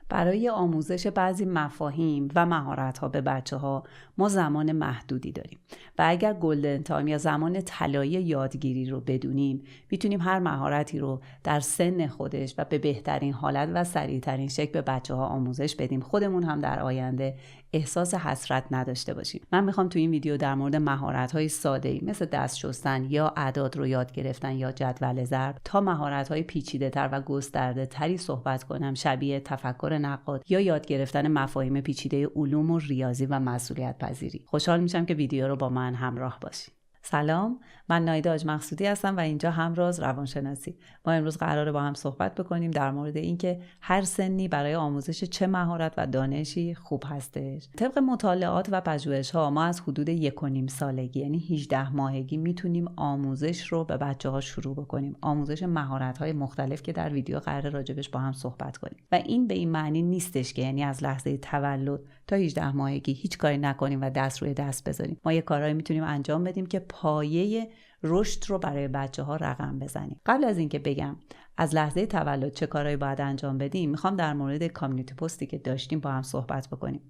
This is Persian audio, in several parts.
برای آموزش بعضی مفاهیم و مهارت‌ها به بچه‌ها ما زمان محدودی داریم و اگر گلدن تایم یا زمان طلایی یادگیری رو بدونیم میتونیم هر مهارتی رو در سن خودش و به بهترین حالت و سریعترین شکل به بچه‌ها آموزش بدیم، خودمون هم در آینده احساس حسرت نداشته باشیم. من میخوام تو این ویدیو در مورد مهارت‌های ساده‌ای مثل دست شستن یا اعداد رو یاد گرفتن یا جدول ضرب تا مهارت‌های پیچیده‌تر و گسترده‌تری صحبت کنم، شبیه تفکر نقاد یا یاد گرفتن مفاهیم پیچیده علوم و ریاضی و مسئولیت پذیری. خوشحال میشم که ویدیو رو با من همراه باشید. سلام، من نایده آج مقصودی هستم و اینجا همراز روانشناسی. ما امروز قراره با هم صحبت بکنیم در مورد اینکه هر سنی برای آموزش چه مهارت و دانشی خوب هستش. طبق مطالعات و پژوهش‌ها ما از حدود 1.5 سالگی یعنی 18 ماهگی میتونیم آموزش رو به بچه‌ها شروع بکنیم. آموزش مهارت‌های مختلف که در ویدیو قراره راجبش با هم صحبت کنیم. و این به این معنی نیستش که یعنی از لحظه تولد تا 18 ماهگی هیچ کاری نکنیم و دست روی دست بذاریم. ما یه کارایی میتونیم انجام بدیم که پایه رشد رو برای بچه‌ها رقم بزنیم. قبل از اینکه بگم از لحظه تولد چه کارهایی باید انجام بدیم، میخوام در مورد کامیونیتی پستی که داشتیم با هم صحبت بکنیم.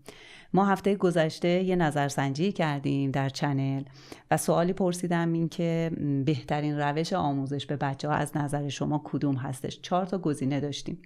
ما هفته گذشته یه نظرسنجی کردیم در چنل و سوالی پرسیدم این که بهترین روش آموزش به بچه‌ها از نظر شما کدوم هستش؟ 4 تا گزینه داشتیم.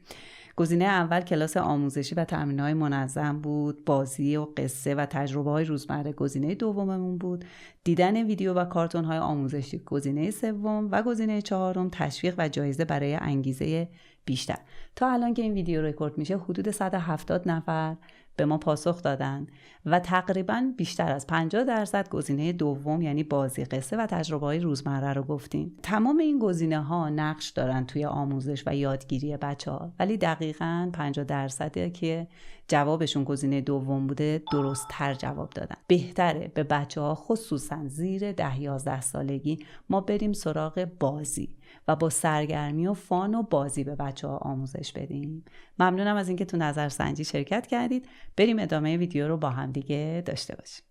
گزینه اول کلاس آموزشی و تمرین‌های منظم بود، بازی و قصه و تجربه‌های روزمره. گزینه دوممون بود دیدن ویدیو و کارتون‌های آموزشی. گزینه سوم و گزینه چهارم تشویق و جایزه برای انگیزه بیشتر. تا الان که این ویدیو رکورد میشه حدود 170 نفر به ما پاسخ دادن و تقریباً بیشتر از 50% گزینه دوم یعنی بازی، قصه و تجربه‌های روزمره رو گفتین. تمام این گزینه‌ها نقش دارن توی آموزش و یادگیری بچه‌ها، ولی دقیقاً 50% که جوابشون گزینه دوم بوده درست‌تر جواب دادن. بهتره به بچه‌ها خصوصاً زیر 10-11 سالگی ما بریم سراغ بازی و با سرگرمی و فان و بازی به بچه‌ها آموزش بدیم. ممنونم از اینکه تو نظرسنجی شرکت کردید. بریم ادامه ویدیو رو با هم دیگه داشته باشیم.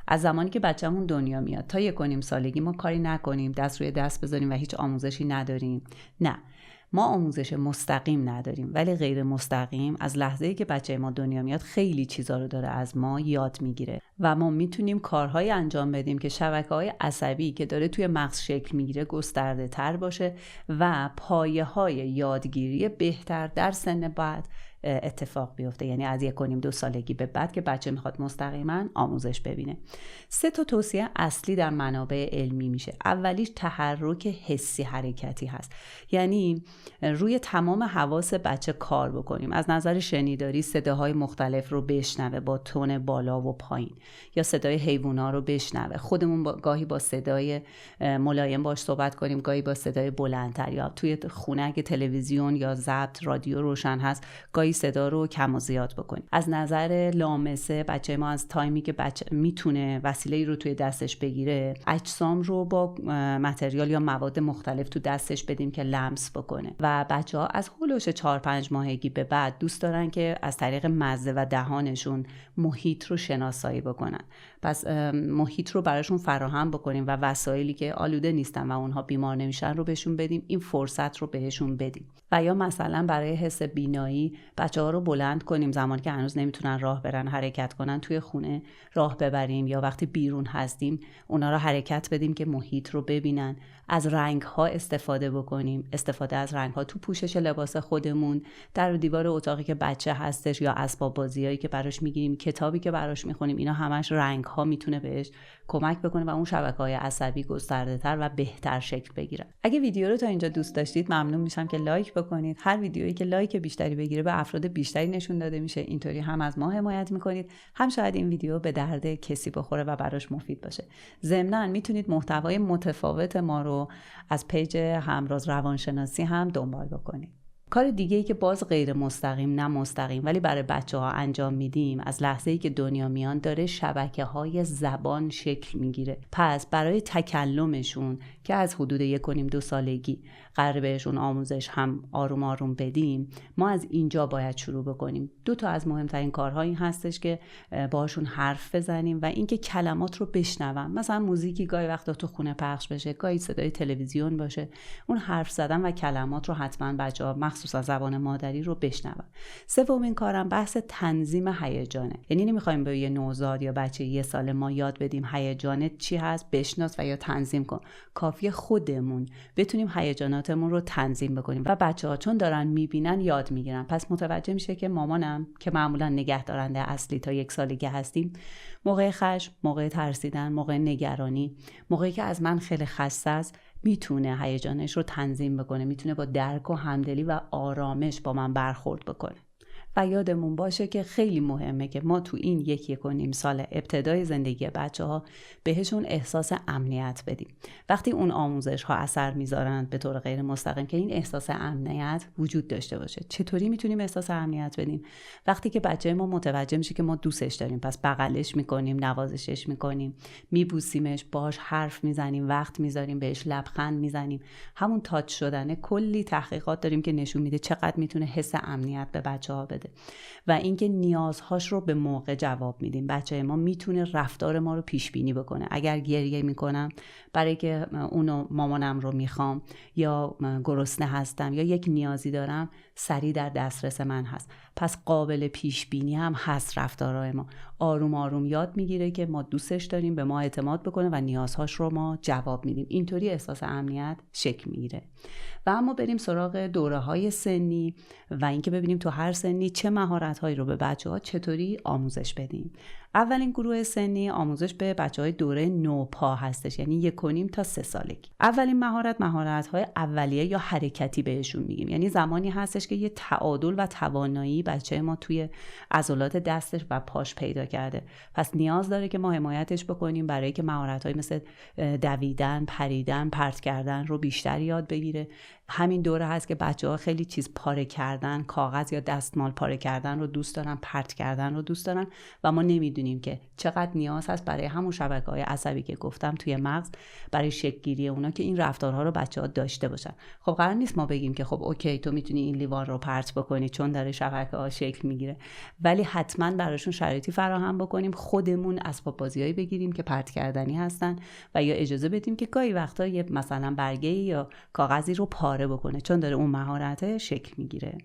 از زمانی که بچه‌مون دنیا میاد تا 1.5 سالگی ما کاری نکنیم، دست روی دست بذاریم و هیچ آموزشی نداریم. نه، ما آموزش مستقیم نداریم ولی غیر مستقیم از لحظه‌ای که بچه ما دنیا میاد خیلی چیزا رو داره از ما یاد میگیره و ما میتونیم کارهای انجام بدیم که شبکه‌های عصبی که داره توی مغز شکل میگیره گسترده تر باشه و پایه‌های یادگیری بهتر در سن بعد اتفاق بیفته، یعنی از 1.5-2 سالگی به بعد که بچه میخواد مستقیما آموزش ببینه. 3 تا توصیه اصلی در منابع علمی میشه. اولیش تحرک حسی حرکتی هست، یعنی روی تمام حواس بچه کار بکنیم. از نظر شنیداری صداهای مختلف رو بشنوه با تون بالا و پایین، یا صدای حیوونا رو بشنوه. خودمون گاهی با صدای ملایم باش صحبت کنیم، گاهی با صدای بلندتر، یا توی خونه اگه تلویزیون یا ضبط رادیو روشن هست گاهی صدا رو کم و زیاد بکنیم. از نظر لامسه بچه ما از تایمی که بچه میتونه وسیله‌ای رو توی دستش بگیره اجسام رو با متریال یا مواد مختلف تو دستش بدیم که لمس بکنه. و بچه‌ها از هولوش 4-5 ماهگی به بعد دوست دارن که از طریق مزه و دهانشون محیط رو شناسایی بکنن. پس محیط رو براشون فراهم بکنیم و وسایلی که آلوده نیستن و اونها بیمار نمیشن رو بهشون بدیم. این فرصت رو بهشون بدیم. و یا مثلا برای حس بینایی بچه‌ها رو بلند کنیم زمانی که هنوز نمیتونن راه برن، حرکت کنن، توی خونه راه ببریم، یا وقتی بیرون هستیم اونا رو حرکت بدیم که محیط رو ببینن. از رنگ‌ها استفاده بکنیم، استفاده از رنگ‌ها تو پوشش لباس خودمون، در و دیوار اتاقی که بچه هستش، یا اسباب بازیایی که براش میگیریم، کتابی که براش میخونیم، اینا همش رنگ‌ها میتونه بهش کمک بکنه و اون شبکه‌های عصبی گسترده‌تر و بهتر شکل بگیرن. اگه ویدیو رو تا اینجا دوست داشتید ممنون میشم که لایک بکنید. هر ویدیویی که لایک بیشتری بگیره به افراد بیشتری نشون داده میشه. اینطوری هم از ما حمایت میکنید، هم شاید این ویدیو به درد کسی بخوره و براش مفید باشه. ضمناً میتونید محتوای متفاوت ما رو از پیج همراز روانشناسی هم دنبال بکنید. کار دیگه‌ای که باز غیر مستقیم نه مستقیم ولی برای بچه‌ها انجام میدیم از لحظه‌ای که دنیا میان داره شبکه‌های زبان شکل میگیره. پس برای تکلمشون که از حدود 1.5-2 سالگی قراره بهشون آموزش هم آروم آروم بدیم، ما از اینجا باید شروع بکنیم. 2 تا از مهمترین کارها این هستش که باهاشون حرف بزنیم و اینکه کلمات رو بشنون. مثلا موزیکی گاهی وقتا تو خونه پخش بشه، گاهی صدای تلویزیون باشه، اون حرف زدن و کلمات رو حتما بچه‌ها مخصوصا زبان مادری رو بشنون. سومین کارم بحث تنظیم هیجانه. یعنی نمیخوایم به یه نوزاد یا بچه 1 ساله ما یاد بدیم هیجانت چی هست، بشناس و یا تنظیم کن. کافیه خودمون بتونیم هیجاناتمون رو تنظیم بکنیم و بچه‌ها چون دارن میبینن یاد میگیرن. پس متوجه میشه که مامانم که معمولا نگهدارنده اصلی تا 1 سالگی هستیم، موقع خشم، موقع ترسیدن، موقع نگرانی، موقعی که از من خیلی خسته است، میتونه هیجانش رو تنظیم بکنه، میتونه با درک و همدلی و آرامش با من برخورد بکنه. و یادمون باشه که خیلی مهمه که ما تو این 1.5 سال ابتدای زندگی بچه‌ها بهشون احساس امنیت بدیم. وقتی اون آموزش ها اثر میذارن به طور غیر مستقیم که این احساس امنیت وجود داشته باشه. چطوری میتونیم احساس امنیت بدیم؟ وقتی که بچه ما متوجه میشه که ما دوستش داریم، پس بغلش میکنیم، نوازشش میکنیم، میبوسیمش، باهاش حرف میزنیم، وقت میذاریم، بهش لبخند میزنیم. همون تاچ شدن، کلی تحقیقات داریم که نشون میده چقدر میتونه حس امنیت به بچه‌ها بده. و اینکه نیازهاش رو به موقع جواب میدیم. بچه ما میتونه رفتار ما رو پیش بینی بکنه. اگر گریه میکنم برای که اونو مامانم رو میخوام یا گرسنه هستم یا یک نیازی دارم، سریع در دسترس من هست. پس قابل پیش بینی هم هست رفتارهای ما. آروم آروم یاد میگیره که ما دوستش داریم، به ما اعتماد بکنه و نیازهاش رو ما جواب میدیم. اینطوری احساس امنیت شکل میگیره. و اما بریم سراغ دوره‌های سنی و اینکه ببینیم تو هر سنی چه مهارت‌هایی رو به بچه‌ها چطوری آموزش بدیم. اولین گروه سنی آموزش به بچه‌های دوره نوپا هستش، یعنی 1.5 تا 3 سالگی. اولین مهارت‌های اولیه یا حرکتی بهشون میگیم. یعنی زمانی هستش که یه تعادل و توانایی بچه ما توی عضلات دستش و پاش پیدا کرده. پس نیاز داره که ما حمایتش بکنیم برای که مهارت‌های مثل دویدن، پریدن، پرت کردن رو بیشتر یاد بگیره. همین دوره هست که بچه‌ها خیلی چیز پاره کردن، کاغذ یا دستمال پاره کردن رو دوست دارن، پرت کردن رو دوست دارن و ما نمیدونیم که چقدر نیاز هست برای همون شبکه‌های عصبی که گفتم توی مغز برای شکل‌گیری اونا که این رفتارها رو بچه‌ها داشته باشن. خب قرار نیست ما بگیم که خب اوکی تو میتونی این لیوان رو پرت بکنی چون داره شبکه‌ها شکل میگیره، ولی حتما براشون شرایطی فراهم بکنیم، خودمون اسباب بازیایی بگیریم که پرت کردنی هستن و یا اجازه بدیم که گاهی وقتا یه مثلا برگه یا کاغذی رو پاره بکنه چون داره اون مهارت شکل میگیره.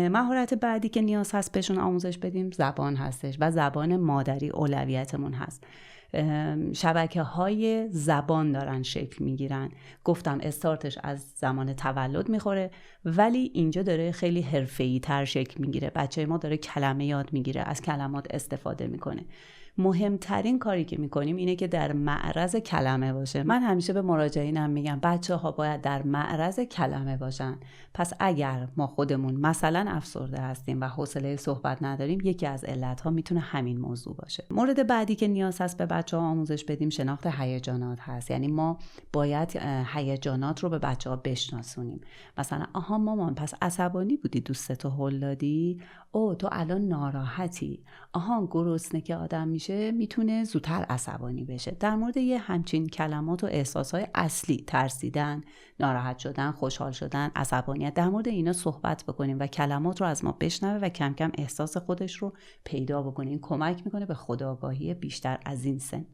مهارت بعدی که نیاز هست بهشون آموزش بدیم زبان هستش و زبان مادری اولویتمون هست. شبکه‌های زبان دارن شکل میگیرن. گفتم استارتش از زمان تولد میخوره ولی اینجا داره خیلی حرفه‌ای تر شکل میگیره. بچه ما داره کلمه یاد میگیره، از کلمات استفاده میکنه. مهمترین کاری که میکنیم اینه که در معرض کلمه باشه. من همیشه به مراجعینم میگم بچه‌ها باید در معرض کلمه باشن. پس اگر ما خودمون مثلا افسرده هستیم و حوصله صحبت نداریم، یکی از علتها میتونه همین موضوع باشه. مورد بعدی که نیاز هست به بچه‌ها آموزش بدیم شناخت هیجانات هست. یعنی ما باید هیجانات رو به بچه‌ها بشناسونیم. مثلا آها مامان پس عصبانی بودی دوستتو هل دادی؟ او تو الان ناراحتی. آها گرسنه که آدم میشه میتونه زودتر عصبانی بشه. در مورد یه همچین کلمات و احساسهای اصلی، ترسیدن، ناراحت شدن، خوشحال شدن، عصبانیت، در مورد اینا صحبت بکنیم و کلمات رو از ما بشنوه و کم کم احساس خودش رو پیدا بکنه. این کمک میکنه به خودآگاهی بیشتر از این سن.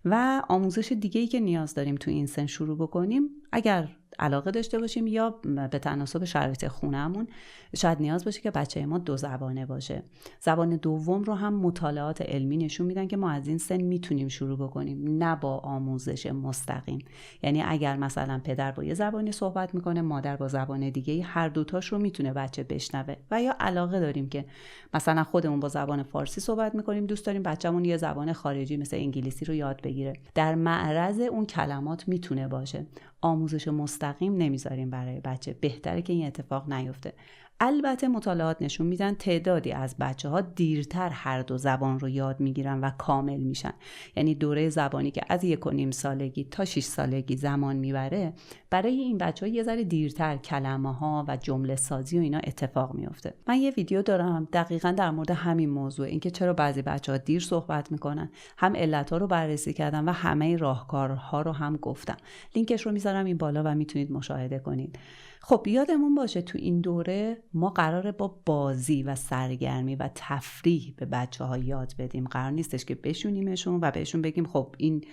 و آموزش دیگه‌ای که نیاز داریم تو این سن شروع بکنیم، اگر علاقه داشته باشیم یا به تناسب شرایط خونه‌مون، شاید نیاز باشه که بچه ما 2 زبانه باشه. زبان دوم رو هم مطالعات علمی نشون میدن که ما از این سن میتونیم شروع بکنیم، نه با آموزش مستقیم. یعنی اگر مثلا پدر با یه زبانی صحبت میکنه، مادر با زبان دیگه، هر دوتاش رو میتونه بچه بشنوه. و یا علاقه داریم که مثلا خودمون با زبان فارسی صحبت میکنیم، دوست داریم بچه‌مون یه زبان خارجی مثل انگلیسی رو یاد بگیره، در معرض اون کلمات میتونه باشه. آموزش مستقیم نمیذاریم برای بچه، بهتره که این اتفاق نیفته. البته مطالعات نشون میدن تعدادی از بچه‌ها دیرتر هر دو زبان رو یاد میگیرن و کامل میشن. یعنی دوره زبانی که از 1.5 سالگی تا 6 سالگی زمان میبره، برای این بچه‌ها یه ذره دیرتر کلمه‌ها و جمله سازی و اینا اتفاق میفته. من یه ویدیو دارم دقیقاً در مورد همین موضوع، اینکه چرا بعضی بچه‌ها دیر صحبت میکنن، هم علت‌ها رو بررسی کردم و همه راهکارها رو هم گفتم. لینکش رو میذارم این بالا و میتونید مشاهده کنید. خب یادمون باشه تو این دوره ما قراره با بازی و سرگرمی و تفریح به بچه‌ها یاد بدیم. قرار نیستش که بشونیمشون و بهشون بگیم خب این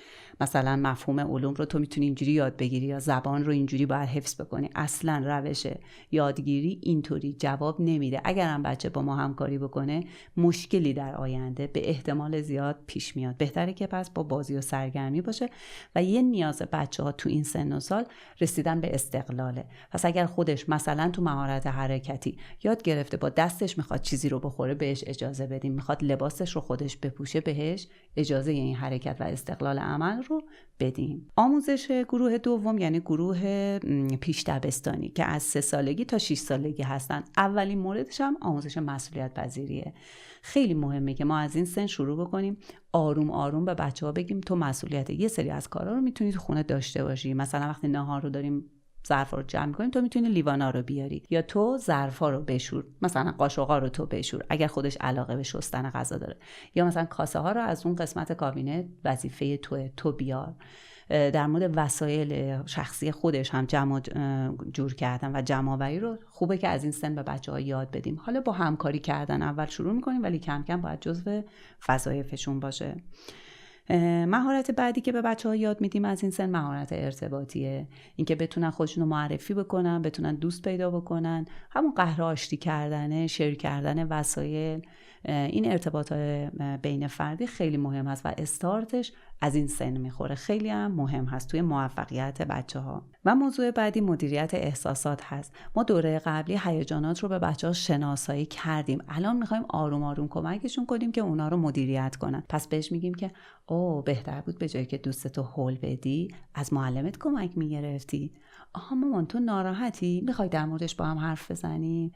مثلا مفهوم علوم رو تو میتونی اینجوری یاد بگیری یا زبان رو اینجوری باید حفظ بکنی. اصلا روش یادگیری اینطوری جواب نمیده. اگر هم بچه با ما همکاری بکنه، مشکلی در آینده به احتمال زیاد پیش میاد. بهتره که پس با بازی و سرگرمی باشه و یه نیاز بچه‌ها تو این سن و سال رسیدن به استقلاله. پس اگر خودش مثلا تو مهارت حرکتی یاد گرفته با دستش میخواد چیزی رو بخوره، بهش اجازه بدیم. میخواد لباسش رو خودش بپوشه، بهش اجازه این حرکت و استقلال عمل رو بدیم. آموزش گروه دوم یعنی گروه پیش دبستانی که از 3 سالگی تا 6 سالگی هستن. اولین موردش هم آموزش مسئولیت پذیریه. خیلی مهمه که ما از این سن شروع بکنیم، آروم آروم به بچه‌ها بگیم تو مسئولیت یه سری از کارا رو میتونی تو خونه داشته باشی. مثلا وقتی ناهار رو داریم ظرفا رو جمع می‌کنیم، تو میتونی لیوانا رو بیاری، یا تو ظرفا رو بشور، مثلا قاشقا رو تو بشور اگر خودش علاقه به شستن غذا داره، یا مثلا کاسه ها رو از اون قسمت کابینت وظیفه تو بیار. در مورد وسایل شخصی خودش هم جمع جور کردن و جمع‌آوری رو خوبه که از این سن به بچه‌ها یاد بدیم. حالا با همکاری کردن اول شروع می‌کنیم، ولی کم کم باید جزو وظایفشون باشه. مهارت بعدی که به بچه‌ها یاد میدیم از این سن مهارت ارتباطیه. اینکه بتونن خودشون رو معرفی بکنن، بتونن دوست پیدا بکنن، همون قهر آشتی کردن، شیر کردن وسایل. این ارتباط بین فردی خیلی مهم هست و استارتش از این سن میخوره. خیلی هم مهم هست توی موفقیت بچه‌ها. و موضوع بعدی مدیریت احساسات هست. ما دوره قبلی هیجانات رو به بچه‌ها شناسایی کردیم. الان میخوایم آروم آروم کمکشون کنیم که اونا رو مدیریت کنن. پس بهش میگیم که بهتر بود به جایی که دوستتو هول بدی از معلمت کمک میگرفتی. آها مامان تو ناراحتی؟ میخوای در موردش با هم حرف بزنیم؟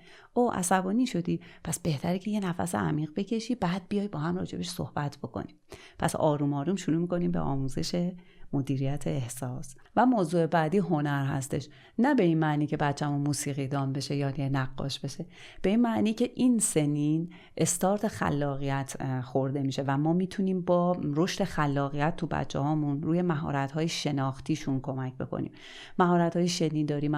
عصبانی شدی؟ پس بهتره که یه نفس عمیق بکشی، بعد بیای با هم راجبش صحبت بکنیم. پس آروم آروم شروع میکنیم به آموزش مدیریت احساس. و موضوع بعدی هنر هستش. نه به این معنی که بچه‌مون موسیقی دان بشه یا نقاش بشه، به این معنی که این سنین استارت خلاقیت خورده میشه و ما میتونیم با رشد خلاقیت تو بچه‌هامون روی مهارت‌های شناختیشون کمک بکنیم. مهارت‌های شنیداری،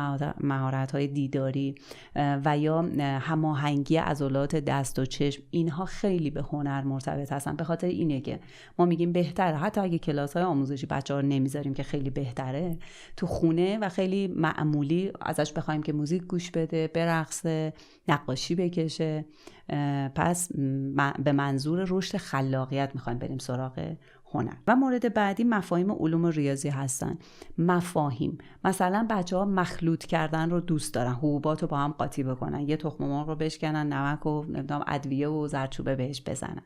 مهارت‌های دیداری و یا هماهنگی عضلات دست و چشم، اینها خیلی به هنر مرتبط هستن. به خاطر اینه که ما میگیم بهتره حتی اگه کلاس‌های آموزشی بچه‌ها نمیذاریم که خیلی بهتره، تو خونه و خیلی معمولی ازش بخوایم که موزیک گوش بده، برقصه، نقاشی بکشه. پس به منظور رشد خلاقیت میخوایم بریم سراغ هنر. و مورد بعدی مفاهیم علوم ریاضی هستن. مفاهیم، مثلا بچه‌ها مخلوط کردن رو دوست دارن، حبوبات رو با هم قاطی بکنن، یه تخم مرغ رو بشکنن، نمک و ادویه و زردچوبه بهش بزنن.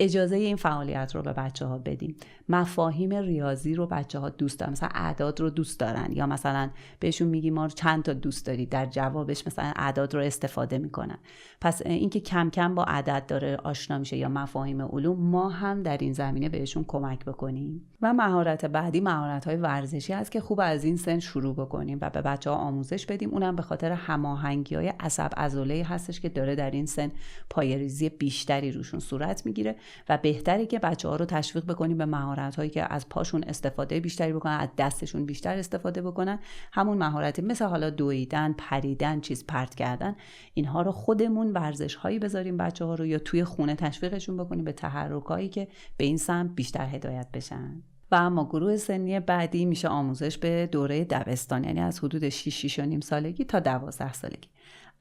اجازه این فعالیت رو به بچه‌ها بدیم. مفاهیم ریاضی رو بچه‌ها دوست دارن، مثلا اعداد رو دوست دارن، یا مثلا بهشون میگیم ما چند تا دوست داری، در جوابش مثلا اعداد رو استفاده میکنن. پس اینکه کم کم با عدد داره آشنا میشه یا مفاهیم علوم، ما هم در این زمینه بهشون کمک بکنیم. و مهارت بعدی مهارت‌های ورزشی هست که خوب از این سن شروع بکنیم و به بچه‌ها آموزش بدیم. اونم به خاطر هماهنگی‌های عصب عضله هستش که داره در این سن پایه‌ریزی بیشتری روشون صورت میگیره و بهتره که بچه‌ها رو تشویق بکنیم به مهارت‌هایی که از پاشون استفاده بیشتری بکنن، از دستشون بیشتر استفاده بکنن. همون مهارت مثل حالا دویدن، پریدن، چیز پرت کردن، اینها رو خودمون ورزش‌هایی بذاریم بچه‌ها رو، یا توی خونه تشویقشون بکنیم به تحرکایی که به این سمت بیشتر هدایت بشن. و اما گروه سنی بعدی میشه آموزش به دوره دبستان، یعنی از حدود 6-6.5 سالگی تا 12 سالگی.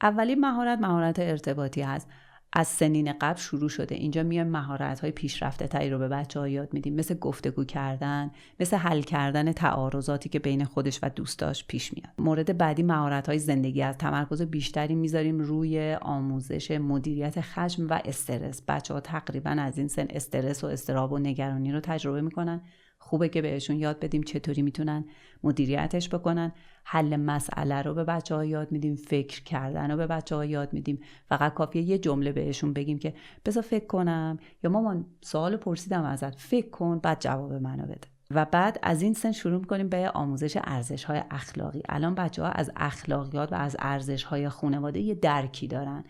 اولین مهارت ارتباطی هست. از سنین قبل شروع شده. اینجا میایم مهارت‌های پیشرفته تری رو به بچه‌ها یاد میدیم، مثل گفتگو کردن، مثل حل کردن تعارضاتی که بین خودش و دوستاش پیش میاد. مورد بعدی مهارت‌های زندگی است. تمرکز بیشتری میذاریم روی آموزش مدیریت خشم و استرس. بچه‌ها تقریبا از این سن استرس و اضطراب و نگرانی رو تجربه میکنن. خوبه که بهشون یاد بدیم چطوری میتونن مدیریتش بکنن. حل مسئله رو به بچه‌ها یاد میدیم، فکر کردن رو به بچه‌ها یاد میدیم. فقط کافیه یه جمله بهشون بگیم که بذار فکر کنم، یا مامان سوال پرسیدم ازت، فکر کن بعد جواب منو بده. و بعد از این سن شروع می‌کنیم به آموزش ارزش‌های اخلاقی. الان بچه‌ها از اخلاقیات و از ارزش‌های خانواده یه درکی دارن.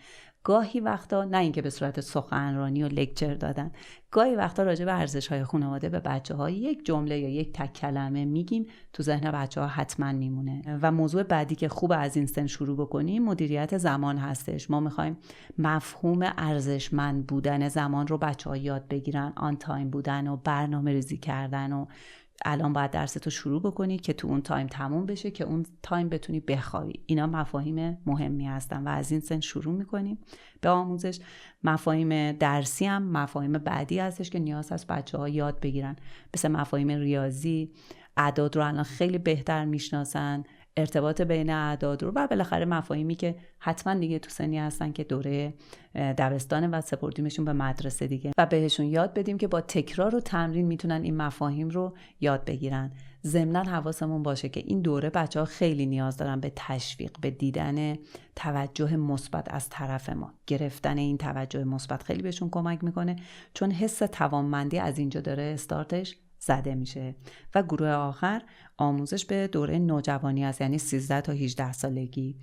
گاهی وقتا، نه اینکه به صورت سخنرانی و لکچر دادن، گاهی وقتا راجع به ارزش‌های خانواده به بچه‌ها یک جمله یا یک تک کلمه میگیم، تو ذهن بچه‌ها حتما میمونه. و موضوع بعدی که خوب از این سن شروع بکنیم مدیریت زمان هستش. ما می‌خوایم مفهوم ارزشمند بودن زمان رو بچه‌ها یاد بگیرن، آن تایم بودن و برنامه‌ریزی کردن و الان باید درستو شروع بکنی که تو اون تایم تموم بشه که اون تایم بتونی بخوابی. اینا مفاهیم مهمی هستن و از این سن شروع میکنیم به آموزش. مفاهیم درسی هم مفاهیم بعدی هستش که نیاز هست بچه‌ها یاد بگیرن، مثل مفاهیم ریاضی. اعداد رو الان خیلی بهتر میشناسن، ارتباط بین اعداد رو، و بالاخره مفاهیمی که حتما دیگه تو سنی هستن که دوره دبستانه و سپردیمشون به مدرسه دیگه، و بهشون یاد بدیم که با تکرار و تمرین میتونن این مفاهیم رو یاد بگیرن. ضمناً حواسمون باشه که این دوره بچه‌ها خیلی نیاز دارن به تشویق، به دیدن توجه مثبت از طرف ما. گرفتن این توجه مثبت خیلی بهشون کمک میکنه، چون حس توانمندی از اینجا داره استارتش زده میشه. و گروه آخر آموزش به دوره نوجوانی است، یعنی 13 تا 18 سالگی.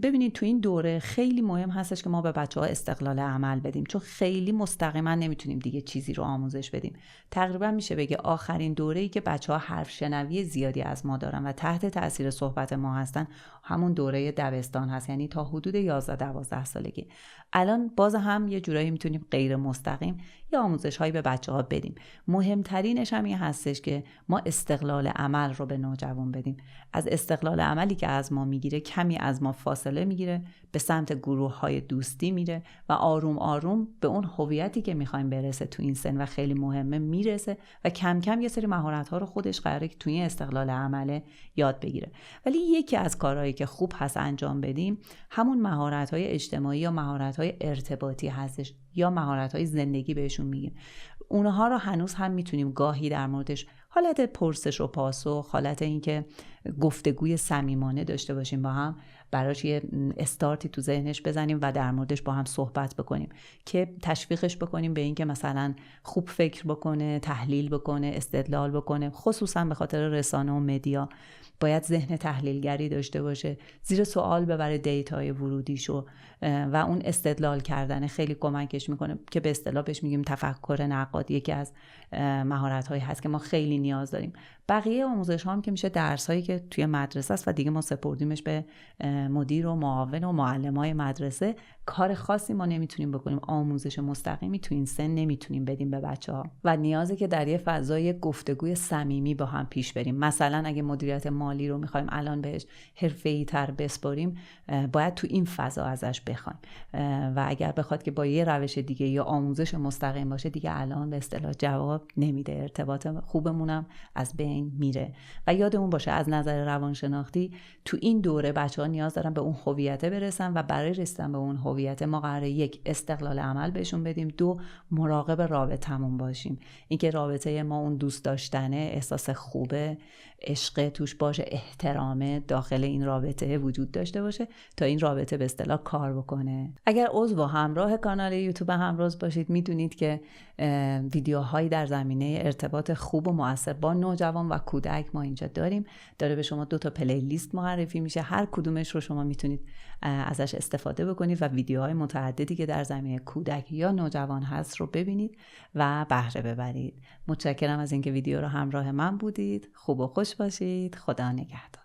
ببینید تو این دوره خیلی مهم هستش که ما به بچه‌ها استقلال عمل بدیم، چون خیلی مستقیما نمیتونیم دیگه چیزی رو آموزش بدیم. تقریبا میشه بگه آخرین دوره‌ای که بچه‌ها حرف شنوی زیادی از ما دارن و تحت تاثیر صحبت ما هستن همون دوره دبستان هست، یعنی تا حدود 11-12 سالگی. الان باز هم یه جورایی میتونیم غیر مستقیم یه آموزش‌هایی به بچه‌ها بدیم. مهمترینش هم این هستش که ما استقلال عمل رو به نوجوان بدیم. از استقلال عملی که از ما میگیره کمی از ما فاصله میگیره، به سمت گروه‌های دوستی میره و آروم آروم به اون هویتی که میخوایم برسه تو این سن و خیلی مهمه میرسه و کم کم یه سری مهارت‌ها رو خودش قراره که توی استقلال عمل یاد بگیره. ولی یکی از کارهایی که خوب هست انجام بدیم همون مهارت‌های اجتماعی یا مهارت‌های ارتباطی هستش، یا مهارت‌های زندگی بهشون میگیم. اونها رو هنوز هم میتونیم گاهی در موردش حالت پرسش و پاسخ، حالت اینکه گفتگوی صمیمانه داشته باشیم با هم، براش یه استارتی تو ذهنش بزنیم و در موردش با هم صحبت بکنیم که تشویقش بکنیم به اینکه مثلا خوب فکر بکنه، تحلیل بکنه، استدلال بکنه. خصوصا به خاطر رسانه و مدیا باید ذهن تحلیلگری داشته باشه، زیر سوال ببره دیتای ورودیشو و اون استدلال کردن خیلی کمکش میکنه که به اصطلاح بهش میگیم تفکر نقادی. یکی از مهارت‌هایی هست که ما خیلی نیاز داریم. بقیه آموزش ها هم که میشه درس‌هایی که توی مدرسه است و دیگه ما سپردیمش به مدیر و معاون و معلمای مدرسه. کار خاصی ما نمیتونیم بکنیم، آموزش مستقیمی تو این سن نمیتونیم بدیم به بچه‌ها و نیازه که در یه فضای گفتگوی صمیمی با هم پیش بریم. مثلا اگه مدیریت مالی رو می‌خوایم الان بهش حرفه‌ای‌تر بسپاریم، باید تو این فضا ازش بخوایم و اگر بخواد که با یه روش دیگه یا آموزش مستقیم باشه دیگه الان به اصطلاح جواب نمیده، ارتباط خوبمونم از بین میره. و یادمون باشه از نظر روانشناختی تو این دوره بچه‌ها نیاز دارن به اون هویت برسن و برای رسیدن به اون هویت ما قراره 1 استقلال عمل بهشون بدیم، 2 مراقب رابطمون باشیم، اینکه رابطه ما اون دوست داشتنه، احساس خوبه، عشق توش باشه، احترام داخل این رابطه وجود داشته باشه تا این رابطه به اصطلاح کار بکنه. اگر عضو همراه کانال یوتیوب همراز باشید میدونید که ویدیوهایی در زمینه ارتباط خوب و مؤثر با نوجوان و کودک ما اینجا داریم. داره به شما 2 تا پلی لیست معرفی میشه، هر کدومش رو شما میتونید ازش استفاده بکنید و ویدیوهای متعددی که در زمینه کودک یا نوجوان هست رو ببینید و بهره ببرید. متشکرم از اینکه ویدیو رو همراه من بودید. خوب و خوش باشید. خدا نگهدار.